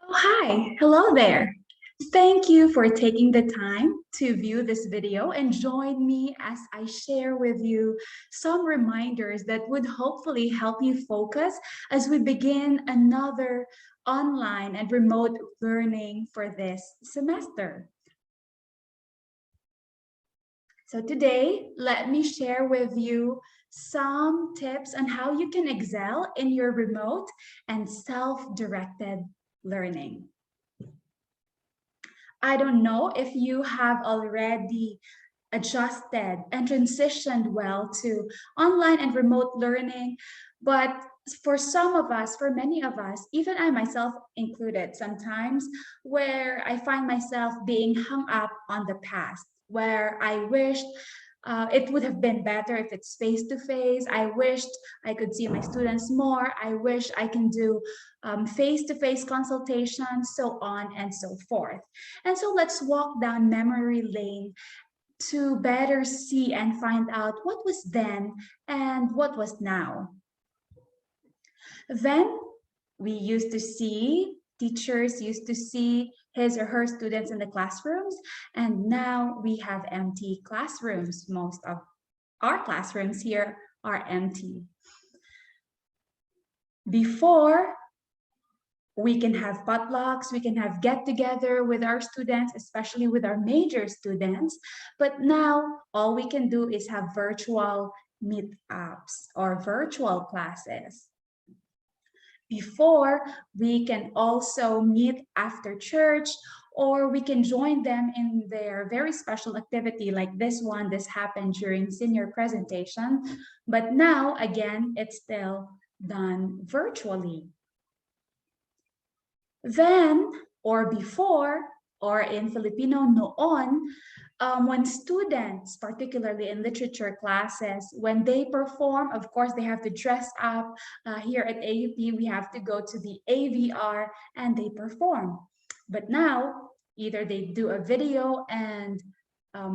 Oh, hi, hello there. Thank you for taking the time to view this video and join me as I share with you some reminders that would hopefully help you focus as we begin another online and remote learning for this semester. So today, let me share with you some tips on how you can excel in your remote and self-directed learning. I don't know if you have already adjusted and transitioned well to online and remote learning, but for some of us, for many of us, even I myself included, sometimes where I find myself being hung up on the past, where I wished it would have been better if it's face to face. I wished I could see my students more. I wish I can do face to face consultations, so on and so forth. And so let's walk down memory lane to better see and find out what was then and what was now. Then we used to see, teachers used to see his or her students in the classrooms, and now we have empty classrooms. Most of our classrooms here are empty. Before, we can have potlucks, we can have get together with our students, especially with our major students. But now all we can do is have virtual meetups or virtual classes. Before, we can also meet after church, or we can join them in their very special activity like this one. This happened during senior presentation, but now again, it's still done virtually. Then, or before, or in Filipino, noon, when students, particularly in literature classes, when they perform, of course, they have to dress up. Here at AUP, we have to go to the AVR and they perform. But now, either they do a video and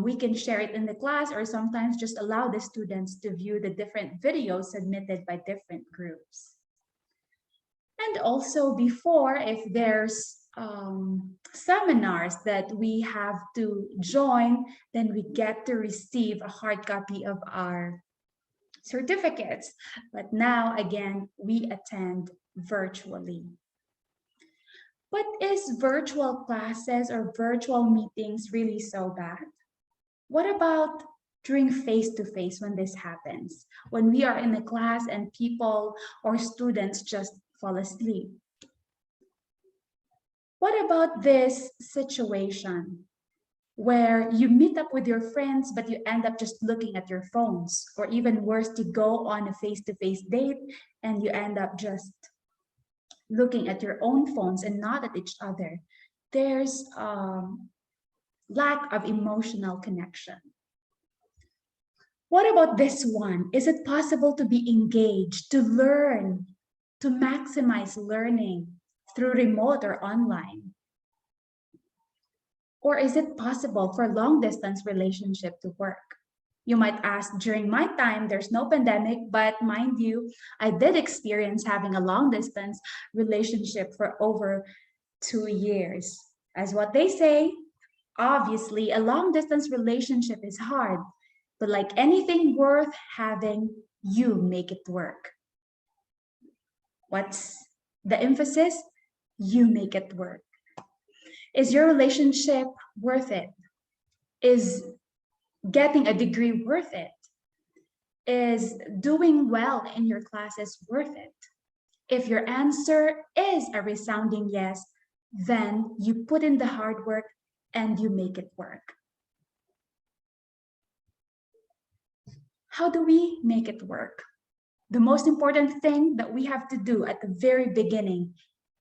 we can share it in the class, or sometimes just allow the students to view the different videos submitted by different groups. And also before, if there's seminars that we have to join, then we get to receive a hard copy of our certificates. But now, again, we attend virtually. But is virtual classes or virtual meetings really so bad? What about during face-to-face when this happens? When we are in a class and people or students just fall asleep? What about this situation where you meet up with your friends, but you end up just looking at your phones? Or even worse, you go on a face-to-face date and you end up just looking at your own phones and not at each other. There's lack of emotional connection. What about this one? Is it possible to be engaged, to learn, to maximize learning through remote or online? Or is it possible for long distance relationship to work? You might ask, during my time, there's no pandemic, but mind you, I did experience having a long distance relationship for over 2 years. As what they say, obviously, a long distance relationship is hard, but like anything worth having, you make it work. What's the emphasis? You make it work. Is your relationship worth it? Is getting a degree worth it? Is doing well in your classes worth it? If your answer is a resounding yes, then you put in the hard work and you make it work. How do we make it work? The most important thing that we have to do at the very beginning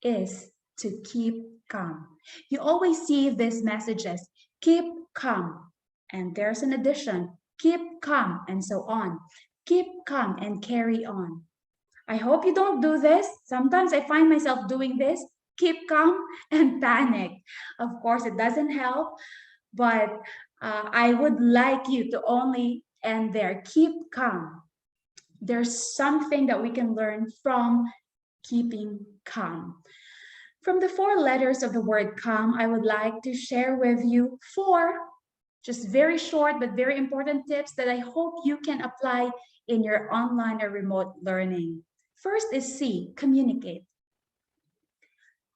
is to keep calm. You always see these messages, keep calm, and there's an addition, keep calm, and so on. Keep calm and carry on. I hope you don't do this. Sometimes I find myself doing this, keep calm and panic. Of course, it doesn't help, but I would like you to only end there, keep calm. There's something that we can learn from keeping calm. From the 4 letters of the word come, I would like to share with you 4 just very short but very important tips that I hope you can apply in your online or remote learning. First is C, communicate.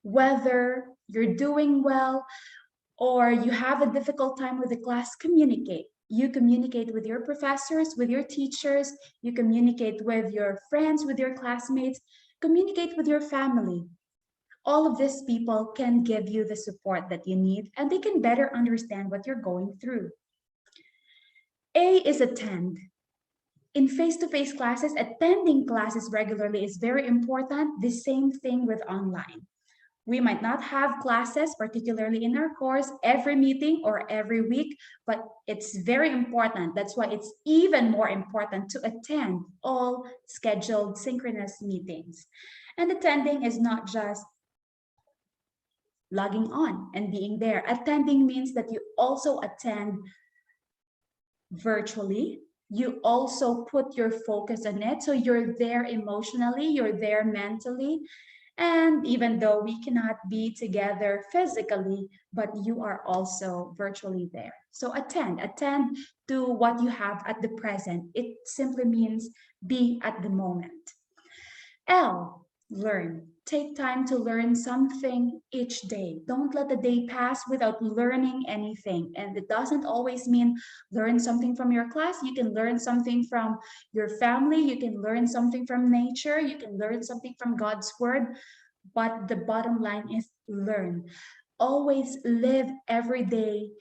Whether you're doing well or you have a difficult time with the class, communicate. You communicate with your professors, with your teachers, you communicate with your friends, with your classmates, communicate with your family. All of these people can give you the support that you need and they can better understand what you're going through. A is attend. In face-to-face classes, attending classes regularly is very important. The same thing with online. We might not have classes, particularly in our course, every meeting or every week, but it's very important. That's why it's even more important to attend all scheduled synchronous meetings. And attending is not just logging on and being there. Attending means that you also attend virtually. You also put your focus on it. So you're there emotionally, you're there mentally. And even though we cannot be together physically, but you are also virtually there. So attend to what you have at the present. It simply means be at the moment. L, learn. Take time to learn something each day. Don't let the day pass without learning anything. And it doesn't always mean learn something from your class. You can learn something from your family. You can learn something from nature. You can learn something from God's word. But the bottom line is learn. Always live every day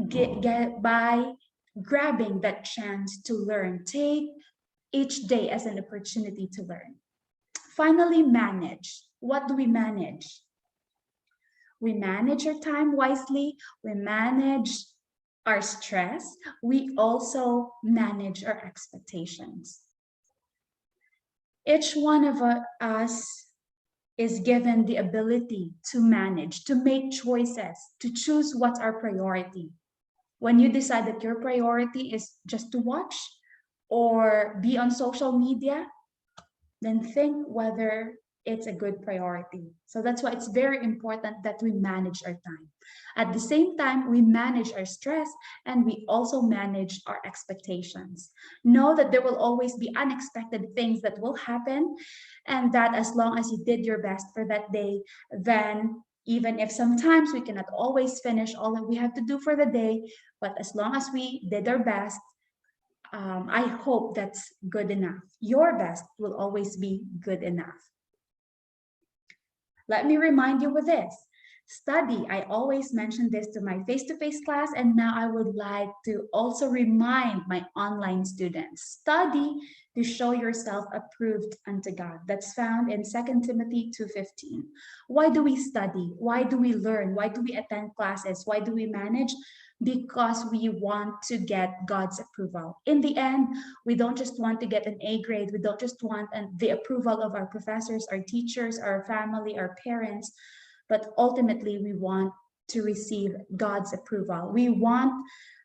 get by grabbing that chance to learn. Take each day as an opportunity to learn. Finally, manage. What do we manage? We manage our time wisely. We manage our stress. We also manage our expectations. Each one of us is given the ability to manage, to make choices, to choose what's our priority. When you decide that your priority is just to watch or be on social media, then think whether it's a good priority. So that's why it's very important that we manage our time. At the same time, we manage our stress and we also manage our expectations. Know that there will always be unexpected things that will happen, and that as long as you did your best for that day, then even if sometimes we cannot always finish all that we have to do for the day, but as long as we did our best, I hope that's good enough. Your best will always be good enough. Let me remind you with this. Study. I always mention this to my face-to-face class, and now I would like to also remind my online students. Study to show yourself approved unto God. That's found in 2 Timothy 2:15. Why do we study? Why do we learn? Why do we attend classes? Why do we manage? Because we want to get God's approval. In the end, we don't just want to get an A grade. We don't just want the approval of our professors, our teachers, our family, our parents, but ultimately we want to receive God's approval. We want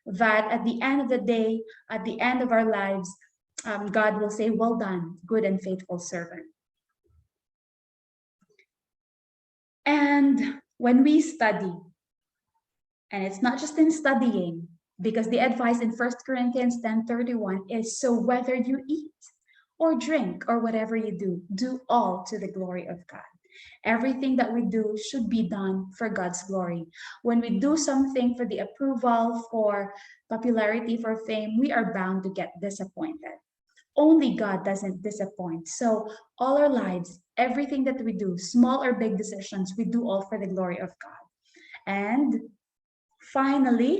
that at the end of the day, at the end of our lives, God will say, well done, good and faithful servant. And when we study, and it's not just in studying, because the advice in 1 Corinthians 10:31 is, so whether you eat or drink or whatever you do all to the glory of God. Everything that we do should be done for God's glory. When we do something for the approval, for popularity, for fame, we are bound to get disappointed. Only God doesn't disappoint. So all our lives, everything that we do, small or big decisions, we do all for the glory of God. And finally,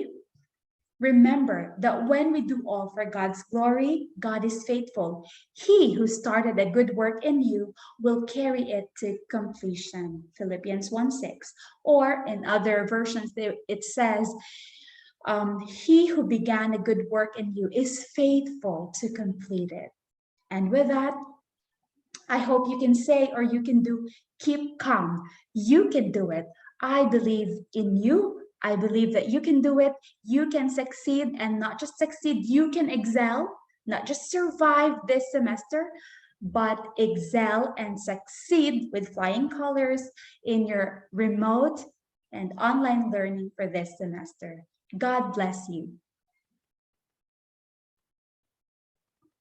remember that when we do all for God's glory, God is faithful. He who started a good work in you will carry it to completion. Philippians 1:6. Or in other versions, it says, he who began a good work in you is faithful to complete it. And with that, I hope you can say, or you can do, keep calm. You can do it. I believe in you. I believe that you can do it. You can succeed, and not just succeed, you can excel, not just survive this semester, but excel and succeed with flying colors in your remote and online learning for this semester. God bless you.